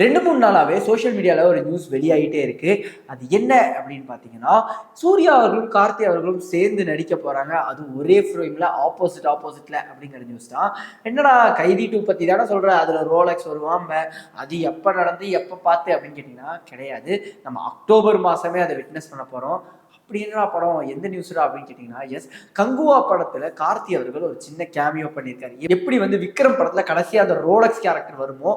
2-3 நாளாவே சோஷியல் மீடியால ஒரு நியூஸ் வெளியாகிட்டே இருக்கு. அது என்ன அப்படின்னு பார்த்தீங்கன்னா, சூர்யா அவர்களும், கார்த்தி அவர்களும் சேர்ந்து நடிக்க போறாங்க. அதுவும் ஒரே ஃப்ரேம்ல ஆப்போசிட்ல அப்படிங்கிற நியூஸ் தான். என்னடா கைதி 2 பத்தி தானே சொல்ற, அதுல ரோலக்ஸ் வருவாம்ப, அது எப்ப நடந்து எப்ப பார்த்து அப்படின்னு கேட்டீங்கன்னா கிடையாது. நம்ம அக்டோபர் மாசமே அதை விட்னஸ் பண்ண போறோம். அப்படி என்னடா படம், எந்த நியூஸ்டா அப்படின்னு கேட்டீங்கன்னா, எஸ், கங்குவா படத்துல கார்த்தி அவர்கள் ஒரு சின்ன கேமியோ பண்ணியிருக்காரு. எப்படி வந்து விக்ரம் படத்துல கடைசியா அந்த ரோலக்ஸ் கேரக்டர் வருமோ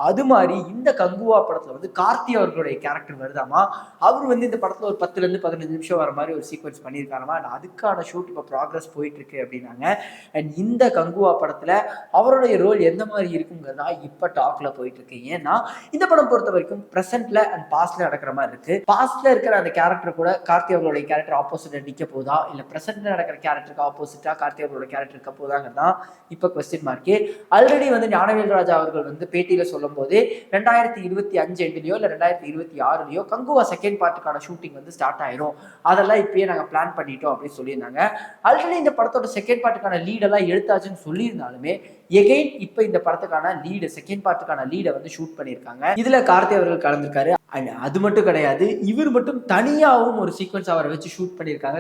அது மாதிரி இந்த கங்குவா படத்துல வந்து கார்த்தி அவர்களுடைய கேரக்டர் வருதாமா. அவர் வந்து இந்த படத்துல ஒரு 10ல இருந்து 15 நிமிஷம் வர மாதிரி ஒரு சீக்வன்ஸ் பண்ணியிருக்காருமா. அதுக்கான ஷூட் இப்போ ப்ராக்ரஸ் போயிட்டு இருக்கு அப்படின்னாங்க. அண்ட் இந்த கங்குவா படத்துல அவருடைய ரோல் எந்த மாதிரி இருக்குங்கிறதா இப்ப டாக்ல போயிட்டு இருக்கு. ஏன்னா இந்த படம் பொறுத்த வரைக்கும் பிரசன்ட்ல அண்ட் பாஸ்ட்ல நடக்கிற மாதிரி இருக்கு. பாஸ்ட்ல இருக்கிற அந்த கேரக்டர் கூட கார்த்தி அவர்களுடைய கேரக்டர் ஆப்போசிட்ல நிக்க போதா, இல்ல பிரசன்ட்ல நடக்கிற கேரக்டருக்கு ஆப்போசிட்டா கார்த்தி அவர்களோட கேரக்டர் இருக்க போதாங்கிறதா இப்ப கொஸ்டின் மார்க்கே. ஆல்ரெடி வந்து ஞானவேல் ராஜா அவர்கள் வந்து பேட்டியில சொல்லும் போது 2025 எண்ட்லயோ இல்ல 2026லயோ கங்குவா செகண்ட் பார்ட்டுக்கான ஷூட்டிங் வந்து ஸ்டார்ட் ஆயிரும், அதெல்லாம் இப்பயே நாங்க பிளான் பண்ணிட்டோம் அப்படின்னு சொல்லியிருந்தாங்க. ஆல்ரெடி இந்த படத்தோட செகண்ட் பார்ட்டுக்கான லீட் எல்லாம் எடுத்தாச்சுன்னு சொல்லியிருந்தாலுமே எகைன் இப்ப இந்த படத்துக்கான லீடு, செகண்ட் பார்ட்டுக்கான லீடை வந்து ஷூட் பண்ணியிருக்காங்க. இதுல கார்த்தி அவர்கள் கலந்துருக்காரு. அது மட்டும் கிடையாது, இவர் மட்டும் தனியாகவும் ஒரு சீக்வன்ஸ் அவரை வச்சு ஷூட் பண்ணியிருக்காங்க.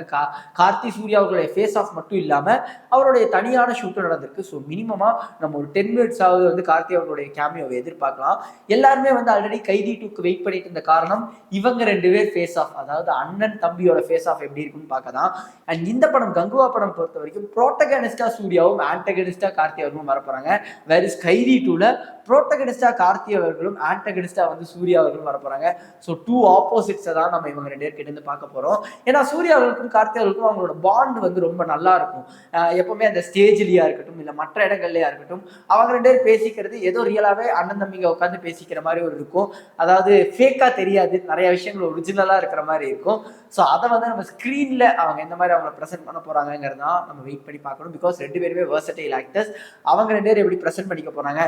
கார்த்தி சூர்யா அவர்களுடைய ஃபேஸ் ஆஃப் மட்டும் இல்லாம அவருடைய தனியான ஷூட்டும் நடந்திருக்கு. ஸோ மினிமமா நம்ம ஒரு 10 மினிட்ஸ் ஆகுது வந்து கார்த்தி அவர்களுடைய கேமியோவை எதிர்பார்க்கலாம். எல்லாருமே வந்து ஆல்ரெடி கைதி 2க்கு வெயிட் பண்ணிட்டு இருந்த காரணம் இவங்க 2 பேர் ஃபேஸ் ஆஃப், அதாவது அண்ணன் தம்பியோட ஃபேஸ் ஆஃப் எப்படி இருக்குன்னு பார்க்க தான். அண்ட் இந்த படம் கங்குவா படம் பொறுத்த வரைக்கும் ப்ரோட்டகனிஸ்டா சூர்யாவும் ஆன்டகனிஸ்டா கார்த்தி அவர்களும் வரப்போறாங்க. வேற இஸ் கைதி 2ல ப்ரோட்டகனிஸ்டா கார்த்தி அவர்களும் ஆன்டகனிஸ்டா வந்து சூர்யா அவர்களும் வரப்போறாங்க. ஸோ 2 ஆப்போசிட்ஸை தான் நம்ம இவங்க 2 பேர் கிட்ட இருந்து பார்க்க போறோம். ஏன்னா சூர்யா அவர்களுக்கும் கார்த்தி அவர்களுக்கும் அவங்களோட பாண்ட் வந்து ரொம்ப நல்லா இருக்கும். எப்பவுமே அந்த ஸ்டேஜ்லயா இருக்கட்டும் இல்ல மற்ற இடங்கள்லயா இருக்கட்டும், அவங்க 2 பேர் பேசிக்கிறது ஏதோ ரியலாவே அண்ணன் தம்பிங்க உட்காந்து பேசிக்கிற மாதிரி ஒரு இருக்கும். அதாவது ஃபேக்கா தெரியாது, நிறைய விஷயங்கள் ஒரிஜினலா இருக்கிற மாதிரி இருக்கும். ஸோ அதை வந்து நம்ம ஸ்கிரீன்ல அவங்க எந்த மாதிரி அவங்களை ப்ரெசென்ட் பண்ண போறாங்கிறதா நம்ம வெயிட் பண்ணி பார்க்கணும். பிகாஸ் 2 பேருமே வெர்சடைல் ஆக்டர்ஸ். அவங்க 2 பேரும் எப்படி ப்ரெசென்ட் பண்ணிக்க போறாங்க,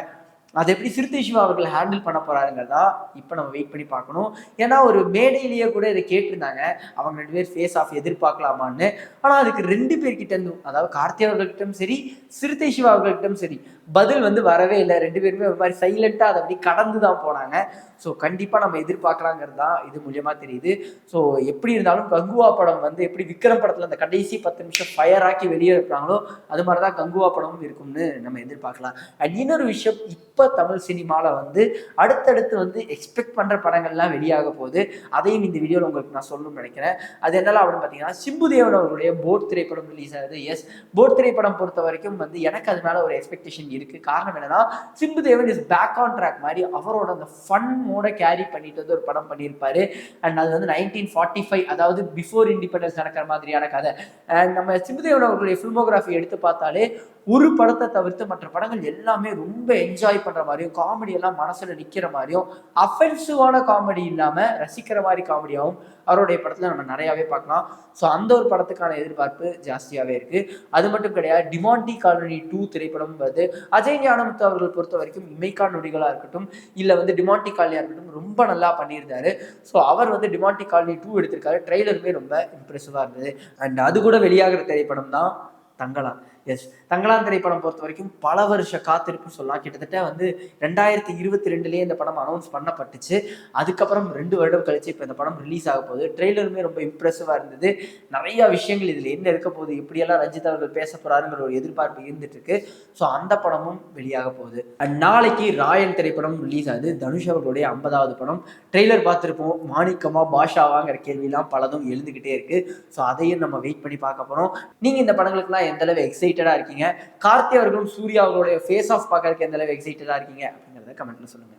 அதை எப்படி சிறுத்தை சிவா அவர்கள் ஹேண்டில் பண்ண போறாருங்கிறதா இப்போ நம்ம வெயிட் பண்ணி பார்க்கணும். ஏன்னா ஒரு மேடையிலேயே கூட இதை கேட்டிருந்தாங்க, அவங்க 2 பேர் ஃபேஸ் ஆஃப் எதிர்பார்க்கலாமான்னு. ஆனால் அதுக்கு 2 பேர்கிட்ட இருந்தும், அதாவது கார்த்தி அவர்கள்கிட்டும் சரி சிறுத்தை சிவா அவர்கள்கிட்டும் சரி, பதில் வந்து வரவே இல்லை. 2 பேருமே ஒரு மாதிரி சைலண்டா அதை அப்படி கடந்து தான் போனாங்க. ஸோ கண்டிப்பா நம்ம எதிர்பார்க்கலாங்கிறது தான் இது மூலியமா தெரியுது. ஸோ எப்படி இருந்தாலும் கங்குவா படம் வந்து எப்படி விக்ரம் படத்துல அந்த கடைசி 10 நிமிஷம் ஃபயர் ஆக்கி வெளியே இருப்பாங்களோ அது மாதிரிதான் கங்குவா படமும் இருக்கும்னு நம்ம எதிர்பார்க்கலாம். அண்ட் இன்னொரு விஷயம், இப்ப தமிழ் சினிமால வந்து அடுத்தடுத்து வந்து எக்ஸ்பெக்ட் பண்ற படங்கள்லாம் வெளியாக போகுது. அதையும் இந்த வீடியோவில் உங்களுக்கு நான் சொல்லணும்னு நினைக்கிறேன். அது என்னெல்லாம் அப்படின்னு பார்த்தீங்கன்னா, சிம்புதேவன் அவர்களுடைய போட் திரைப்படம் ரிலீஸ் ஆகுது. எஸ், போட் திரைப்படம் பொறுத்த வரைக்கும் வந்து எனக்கு அது மேல ஒரு எக்ஸ்பெக்டேஷன் இருக்கு. காரணம் என்னன்னா, Chimbudeven is back on track மாதிரி அவரோட அந்த ஃபன் மோட கேரி பண்ணிட்டு வந்து ஒரு படம் பண்ணியிருப்பாரு. அண்ட் அது வந்து 1945, அதாவது பிஃபோர் இண்டிபெண்டன்ஸ் நடக்கிற மாதிரியான கதை. அண்ட் நம்ம சிம்புதேவன் அவர்களுடைய ஃபில்மோகிராஃபி எடுத்து பார்த்தாலே ஒரு படத்தை தவிர்த்து மற்ற படங்கள் எல்லாமே ரொம்ப என்ஜாய் பண்ற மாதிரியும், காமெடி எல்லாம் மனசுல நிக்கிற மாதிரியும், அஃபென்சிவான காமெடி இல்லாம ரசிக்கிற மாதிரி காமெடியாகவும் அவருடைய படத்துல நம்ம நிறையாவே பார்க்கலாம். ஸோ அந்த ஒரு படத்துக்கான எதிர்பார்ப்பு ஜாஸ்தியாவே இருக்கு. அது மட்டும் கிடையாது, டிமாண்டி காலனி 2 திரைப்படம் வந்து அஜய் ஞானமுத்து அவர்கள் பொறுத்த வரைக்கும் இமைக்கா நொடிகளா இருக்கட்டும் இல்ல வந்து டிமாண்டி காலனியா இருக்கட்டும் ரொம்ப நல்லா பண்ணியிருந்தாரு. ஸோ அவர் வந்து டிமாண்டி காலனி 2 எடுத்திருக்காரு. ட்ரெய்லருமே ரொம்ப இம்ப்ரெசிவா இருந்தது. அண்ட் அது கூட வெளியாகிற திரைப்படம் தான் தங்கலான். எஸ், தங்கலான் திரைப்படம் பொறுத்த வரைக்கும் பல வருஷ காத்திருப்பு சொல்லலாம். கிட்டத்தட்ட வந்து 2022லயே இந்த படம் அனௌன்ஸ் பண்ணப்பட்டுச்சு. அதுக்கப்புறம் 2 வருடம் கழிச்சு இப்போ இந்த படம் ரிலீஸ் ஆக போகுது. ட்ரெய்லருமே ரொம்ப இம்ப்ரெசிவா இருந்தது. நிறைய விஷயங்கள் இதுல என்ன இருக்க போகுது, எப்படியெல்லாம் ரஞ்சித் அவர்கள் பேச போறாருங்கிற ஒரு எதிர்பார்ப்பு இருந்துட்டு இருக்கு. ஸோ அந்த படமும் வெளியாக போகுது. அண்ட் நாளைக்கு ராயன் திரைப்படம் ரிலீஸ் ஆகுது. தனுஷ் அவர்களுடைய 50வது படம். ட்ரெய்லர் பார்த்துருப்போம். மாணிக்கமா பாஷாவாங்கிற கேள்வியெல்லாம் பலதும் எழுந்துகிட்டே இருக்கு. ஸோ அதையும் நம்ம வெயிட் பண்ணி பார்க்க போறோம். நீங்க இந்த படங்களுக்குலாம் எந்த அளவு எக்ஸைட்டடா இருக்கீங்க, கார்த்தி அவர்களும் சூர்யா அவர்களுடைய ஃபேஸ் ஆஃப் பார்க்கறதுக்கு எந்த அளவு எக்ஸைட்டடா இருக்கீங்க அப்படிங்கறத கமெண்ட்ல சொல்லுங்க.